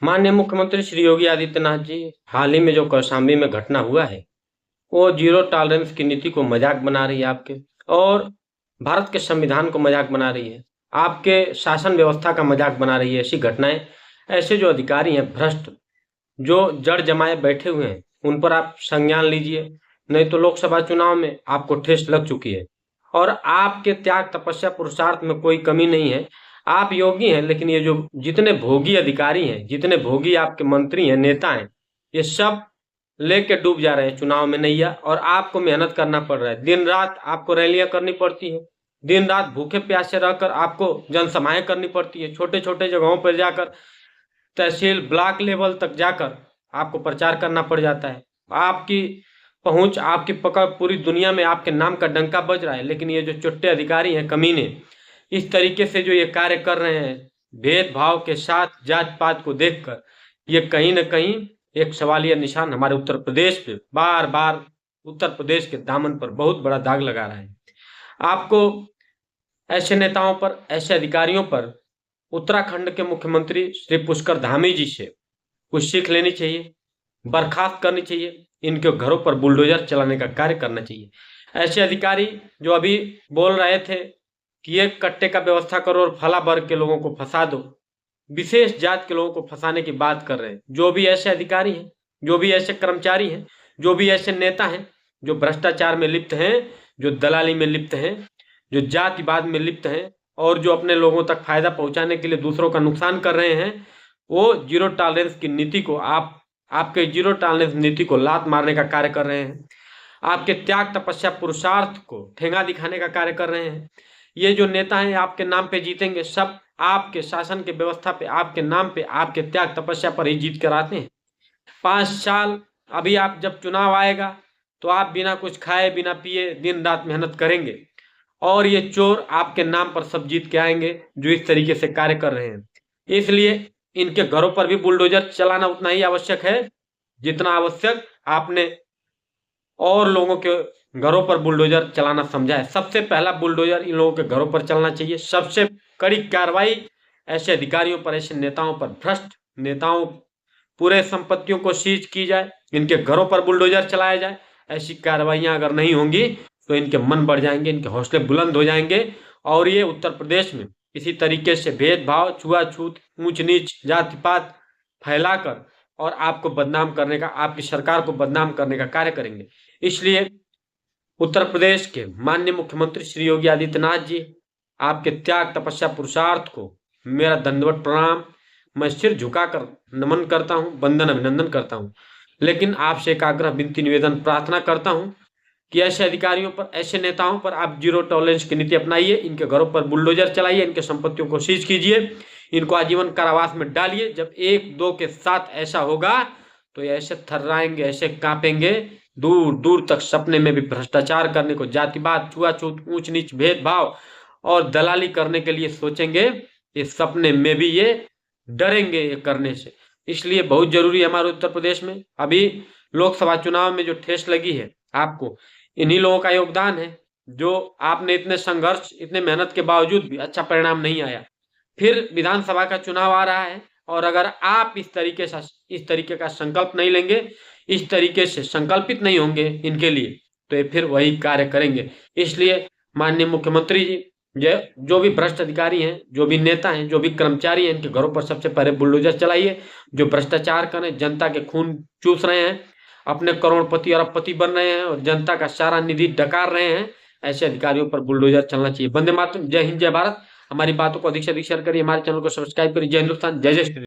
माननीय मुख्यमंत्री श्री योगी आदित्यनाथ जी, हाल ही में जो कौशाम्बी में घटना हुआ है, वो जीरो टॉलरेंस की नीति को मजाक बना रही है आपके, और भारत के संविधान को मजाक बना रही है, आपके शासन व्यवस्था का मजाक बना रही है। ऐसी घटनाएं, ऐसे जो अधिकारी हैं भ्रष्ट, जो जड़ जमाए बैठे हुए हैं, उन पर आप संज्ञान लीजिए, नहीं तो लोकसभा चुनाव में आपको ठेस लग चुकी है। और आपके त्याग, तपस्या, पुरुषार्थ में कोई कमी नहीं है। आप योगी हैं, लेकिन ये जो जितने भोगी अधिकारी हैं, जितने भोगी आपके मंत्री हैं, नेता हैं, ये सब लेके डूब जा रहे हैं चुनाव में नैया, और आपको मेहनत करना पड़ रहा है। दिन रात आपको रैलियां करनी पड़ती है, दिन रात भूखे प्यासे रहकर आपको जनसभाएं करनी पड़ती है, छोटे छोटे जगहों पर जाकर, तहसील ब्लॉक लेवल तक जाकर आपको प्रचार करना पड़ जाता है। आपकी पहुंच, आपकी पकड़ पूरी दुनिया में, आपके नाम का डंका बज रहा है। लेकिन ये जो चुट्टे अधिकारी हैं, कमीने, इस तरीके से जो ये कार्य कर रहे हैं, भेदभाव के साथ, जात पात को देखकर, ये कहीं ना कहीं एक सवालिया निशान हमारे उत्तर प्रदेश पे, बार बार उत्तर प्रदेश के दामन पर बहुत बड़ा दाग लगा रहा है। आपको ऐसे नेताओं पर, ऐसे अधिकारियों पर उत्तराखंड के मुख्यमंत्री श्री पुष्कर धामी जी से कुछ सीख लेनी चाहिए, बर्खास्त करनी चाहिए, इनके घरों पर बुलडोजर चलाने का कार्य करना चाहिए। ऐसे अधिकारी जो अभी बोल रहे थे कि ये कट्टे का व्यवस्था करो और फला वर्ग के लोगों को फंसा दो, विशेष जात के लोगों को फंसाने की बात कर रहे हैं। जो भी ऐसे अधिकारी हैं, जो भी ऐसे कर्मचारी हैं, जो भी ऐसे नेता हैं, जो भ्रष्टाचार में लिप्त हैं, जो दलाली में लिप्त हैं, जो जातिवाद में लिप्त हैं, और जो अपने लोगों तक फायदा पहुंचाने के लिए दूसरों का नुकसान कर रहे हैं, वो जीरो टॉलरेंस की नीति को, आपके जीरो टॉलरेंस नीति को लात मारने का कार्य कर रहे हैं। आपके त्याग, तपस्या, पुरुषार्थ को ठेंगा दिखाने का कार्य कर रहे हैं। ये जो नेता हैं आपके नाम पे जीतेंगे, सब आपके शासन की व्यवस्था पे, आपके नाम पे, आपके त्याग तपस्या पर ही जीत कर आते हैं। 5 साल अभी आप, जब चुनाव आएगा तो आप बिना कुछ खाए, बिना पिए, दिन रात मेहनत करेंगे, और ये चोर आपके नाम पर सब जीत के आएंगे जो इस तरीके से कार्य कर रहे हैं। इसलिए इनके घरों पर भी बुलडोजर चलाना उतना ही आवश्यक है जितना आवश्यक आपने और लोगों के घरों पर बुलडोजर चलाना समझा है। सबसे पहला बुलडोजर इन लोगों के घरों पर चलना चाहिए। सबसे कड़ी कार्रवाई ऐसे अधिकारियों पर, ऐसे नेताओं पर, भ्रष्ट नेताओं, पूरे संपत्तियों को सीज की जाए, इनके घरों पर बुलडोजर चलाया जाए। ऐसी कार्रवाइयां अगर नहीं होंगी तो इनके मन बढ़ जाएंगे, इनके हौसले बुलंद हो जाएंगे, और ये उत्तर प्रदेश में इसी तरीके से भेदभाव, छुआछूत, ऊंच नीच, जाति पात फैलाकर और आपको बदनाम करने का, आपकी सरकार को बदनाम करने का कार्य करेंगे। इसलिए उत्तर प्रदेश के माननीय मुख्यमंत्री श्री योगी आदित्यनाथ जी, आपके त्याग, तपस्या, पुरुषार्थ को मेरा दंडवत प्रणाम। मैं सिर झुकाकर नमन करता हूं, वंदन, अभिनंदन करता हूं। लेकिन आपसे एक आग्रह, विनती, निवेदन, प्रार्थना करता हूं कि ऐसे अधिकारियों पर, ऐसे नेताओं पर आप जीरो टॉलरेंस की नीति अपनाइए। इनके घरों पर बुलडोजर चलाइए, इनके संपत्तियों को सीज कीजिए, इनको आजीवन कारावास में डालिए। जब 1-2 के साथ ऐसा होगा तो ये ऐसे थर्राएंगे, ऐसे कांपेंगे, दूर दूर तक सपने में भी भ्रष्टाचार करने को, जातिवाद, छुआछूत, ऊंच नीच, भेदभाव और दलाली करने के लिए सोचेंगे। इस सपने में भी ये डरेंगे ये करने से। इसलिए बहुत जरूरी है हमारे उत्तर प्रदेश में अभी लोकसभा चुनाव में जो ठेस लगी है, आपको इन्हीं लोगों का योगदान है। जो आपने इतने संघर्ष, इतने मेहनत के बावजूद भी अच्छा परिणाम नहीं आया। फिर विधानसभा का चुनाव आ रहा है, और अगर आप इस तरीके का संकल्प नहीं लेंगे, इस तरीके से संकल्पित नहीं होंगे इनके लिए, तो ये फिर वही कार्य करेंगे। इसलिए माननीय मुख्यमंत्री जी, जो भी भ्रष्ट अधिकारी हैं, जो भी नेता हैं, जो भी कर्मचारी हैं, इनके घरों पर सबसे पहले बुलडोजर चलाइए। जो भ्रष्टाचार कर रहे हैं, जनता के खून चूस रहे हैं, अपने करोड़पति अरबपति बन रहे हैं और जनता का सारा निधि डकार रहे हैं, ऐसे अधिकारियों पर बुलडोजर चलना चाहिए। वंदे मातरम। जय हिंद, जय भारत। हमारी बातों को अधिक से अधिक शेयर करिए, हमारे चैनल को सब्सक्राइब करिए। जय हिंदुस्तान, जय जय श्री राम।